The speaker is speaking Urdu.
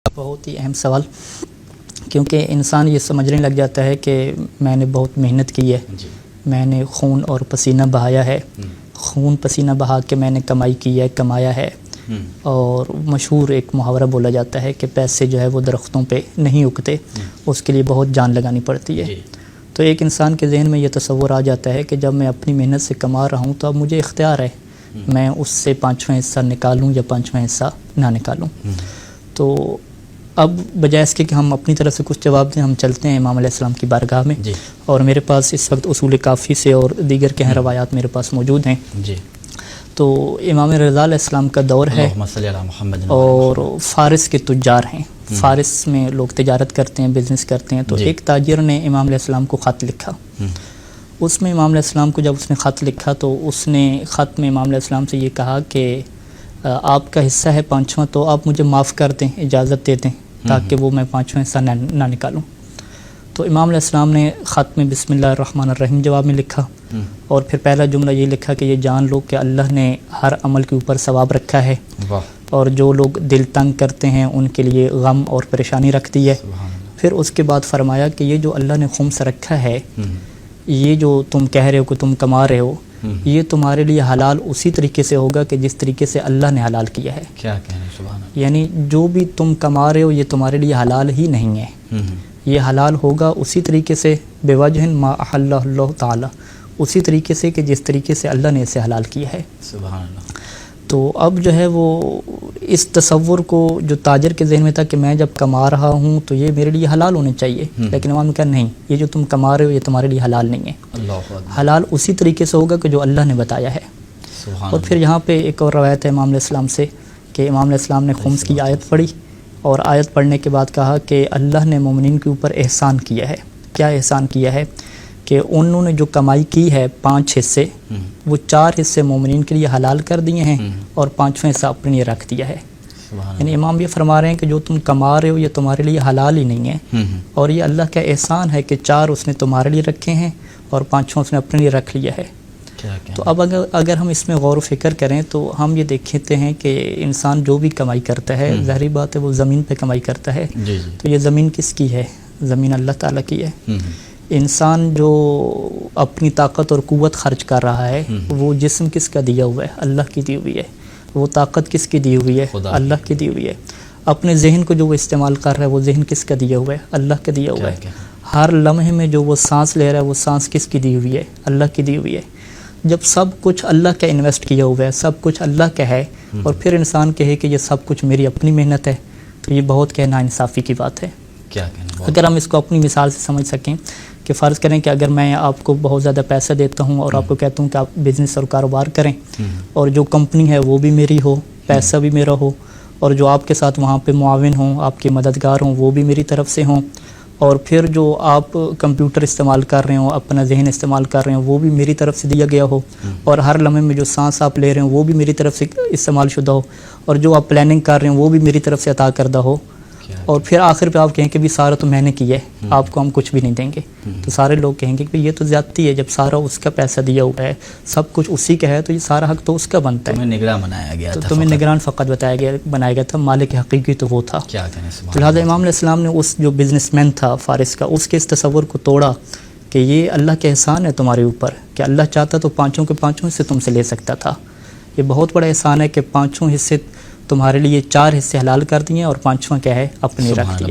بہت ہی اہم سوال، کیونکہ انسان یہ سمجھنے لگ جاتا ہے کہ میں نے بہت محنت کی ہے، میں نے خون اور پسینہ بہایا ہے، خون پسینہ بہا کے میں نے کمائی کی ہے، کمایا ہے، اور مشہور ایک محاورہ بولا جاتا ہے کہ پیسے جو ہے وہ درختوں پہ نہیں اگتے، اس کے لیے بہت جان لگانی پڑتی ہے۔ تو ایک انسان کے ذہن میں یہ تصور آ جاتا ہے کہ جب میں اپنی محنت سے کما رہا ہوں تو اب مجھے اختیار ہے، میں اس سے 5واں حصہ نکالوں یا 5واں حصہ نہ نکالوں۔ تو اب بجائے اس کے کہ ہم اپنی طرف سے کچھ جواب دیں، ہم چلتے ہیں امام علیہ السلام کی بارگاہ میں، اور میرے پاس اس وقت اصول کافی سے اور دیگر کے روایات میرے پاس موجود ہیں۔ تو امام رضا علیہ السلام کا دور ہے اور فارس کے تجار ہیں، فارس میں لوگ تجارت کرتے ہیں، بزنس کرتے ہیں۔ تو ایک تاجر نے امام علیہ السلام کو خط لکھا، اس میں امام علیہ السلام کو جب اس نے خط لکھا تو اس نے خط میں امام علیہ السلام سے یہ کہا کہ آپ کا حصہ ہے 5واں، تو آپ مجھے معاف کر دیں، اجازت دے دیں تاکہ وہ میں 5واں حصہ نہ نکالوں۔ تو امام علیہ السلام نے خط میں بسم اللہ الرحمن الرحیم جواب میں لکھا، اور پھر پہلا جملہ یہ لکھا کہ یہ جان لو کہ اللہ نے ہر عمل کے اوپر ثواب رکھا ہے، اور جو لوگ دل تنگ کرتے ہیں ان کے لیے غم اور پریشانی رکھ دی ہے۔ پھر اس کے بعد فرمایا کہ یہ جو اللہ نے خمس رکھا ہے، یہ جو تم کہہ رہے ہو کہ تم کما رہے ہو، یہ تمہارے لیے حلال اسی طریقے سے ہوگا کہ جس طریقے سے اللہ نے حلال کیا ہے۔ کیا کہنے سبحان اللہ۔ یعنی جو بھی تم کما رہے ہو یہ تمہارے لیے حلال ہی نہیں ہے، یہ حلال ہوگا اسی طریقے سے بوجہ ما احلہ اللہ تعالی، اسی طریقے سے کہ جس طریقے سے اللہ نے اسے حلال کیا ہے۔ سبحان اللہ۔ تو اب جو ہے وہ اس تصور کو جو تاجر کے ذہن میں تھا کہ میں جب کما رہا ہوں تو یہ میرے لیے حلال ہونے چاہیے، لیکن امام نے کہا نہیں، یہ جو تم کما رہے ہو یہ تمہارے لیے حلال نہیں ہے، حلال اسی طریقے سے ہوگا کہ جو اللہ نے بتایا ہے۔ اور پھر یہاں پہ ایک اور روایت ہے امام علیہ السلام سے کہ امام علیہ السلام نے خمس کی آیت پڑھی، اور آیت پڑھنے کے بعد کہا کہ اللہ نے مومنین کے اوپر احسان کیا ہے۔ کیا احسان کیا ہے؟ کہ انہوں نے جو کمائی کی ہے 5 حصے، وہ 4 حصے مومنین کے لیے حلال کر دیے ہیں، اور 5واں حصہ اپنے لیے رکھ دیا ہے۔ یعنی امام یہ فرما رہے ہیں کہ جو تم کما رہے ہو یہ تمہارے لیے حلال ہی نہیں ہے، اور یہ اللہ کا احسان ہے کہ 4 اس نے تمہارے لیے رکھے ہیں اور 5واں اس نے اپنے لیے رکھ لیا ہے۔ تو اب اگر ہم اس میں غور و فکر کریں تو ہم یہ دیکھتے ہیں کہ انسان جو بھی کمائی کرتا ہے، ظاہری بات ہے وہ زمین پہ کمائی کرتا ہے، تو یہ زمین کس کی ہے؟ زمین اللہ تعالیٰ کی ہے۔ انسان جو اپنی طاقت اور قوت خرچ کر رہا ہے، وہ جسم کس کا دیا ہوا ہے؟ اللہ کی دی ہوئی ہے۔ وہ طاقت کس کی دی ہوئی ہے؟ اللہ کی دی ہوئی ہے۔ اپنے ذہن کو جو وہ استعمال کر رہا ہے، وہ ذہن کس کا دیا ہوا ہے؟ اللہ کا دیا ہوا ہے۔ ہر لمحے میں جو وہ سانس لے رہا ہے، وہ سانس کس کی دی ہوئی ہے؟ اللہ کی دی ہوئی ہے۔ جب سب کچھ اللہ کا انویسٹ کیا ہوا ہے، سب کچھ اللہ کا ہے، اور پھر انسان کہے کہ یہ سب کچھ میری اپنی محنت ہے، تو یہ بہت نا انصافی کی بات ہے۔ اگر ہم اس کو اپنی مثال سے سمجھ سکیں کہ فرض کریں کہ اگر میں آپ کو بہت زیادہ پیسہ دیتا ہوں اور آپ کو کہتا ہوں کہ آپ بزنس اور کاروبار کریں، اور جو کمپنی ہے وہ بھی میری ہو، پیسہ بھی میرا ہو، اور جو آپ کے ساتھ وہاں پہ معاون ہوں، آپ کے مددگار ہوں، وہ بھی میری طرف سے ہوں، اور پھر جو آپ کمپیوٹر استعمال کر رہے ہوں، اپنا ذہن استعمال کر رہے ہوں، وہ بھی میری طرف سے دیا گیا ہو، اور ہر لمحے میں جو سانس آپ لے رہے ہوں وہ بھی میری طرف سے استعمال شدہ ہو، اور جو آپ پلاننگ کر رہے ہیں وہ بھی میری طرف سے عطا کردہ ہو، اور پھر آخر پہ آپ کہیں کہ بھی سارا تو میں نے کیا ہے، آپ کو ہم کچھ بھی نہیں دیں گے، تو سارے لوگ کہیں گے کہ یہ تو زیادتی ہے، جب سارا اس کا پیسہ دیا ہوا ہے، سب کچھ اسی کا ہے، تو یہ سارا حق تو اس کا بنتا ہے۔ تمہیں نگراں بنایا گیا تھا، تمہیں نگران فقط بنایا گیا تھا، مالک حقیقی تو وہ تھا۔ تو لہٰذا امام علیہ السلام نے اس جو بزنس مین تھا فارس کا، اس کے اس تصور کو توڑا کہ یہ اللہ کا احسان ہے تمہارے اوپر، کہ اللہ چاہتا تو 5 کے 5 حصے تم سے لے سکتا تھا۔ یہ بہت بڑا احسان ہے کہ 5 حصے تمہارے لیے 4 حصے حلال کر دیے، اور 5واں کیا ہے؟ اپنے رکھ دیا۔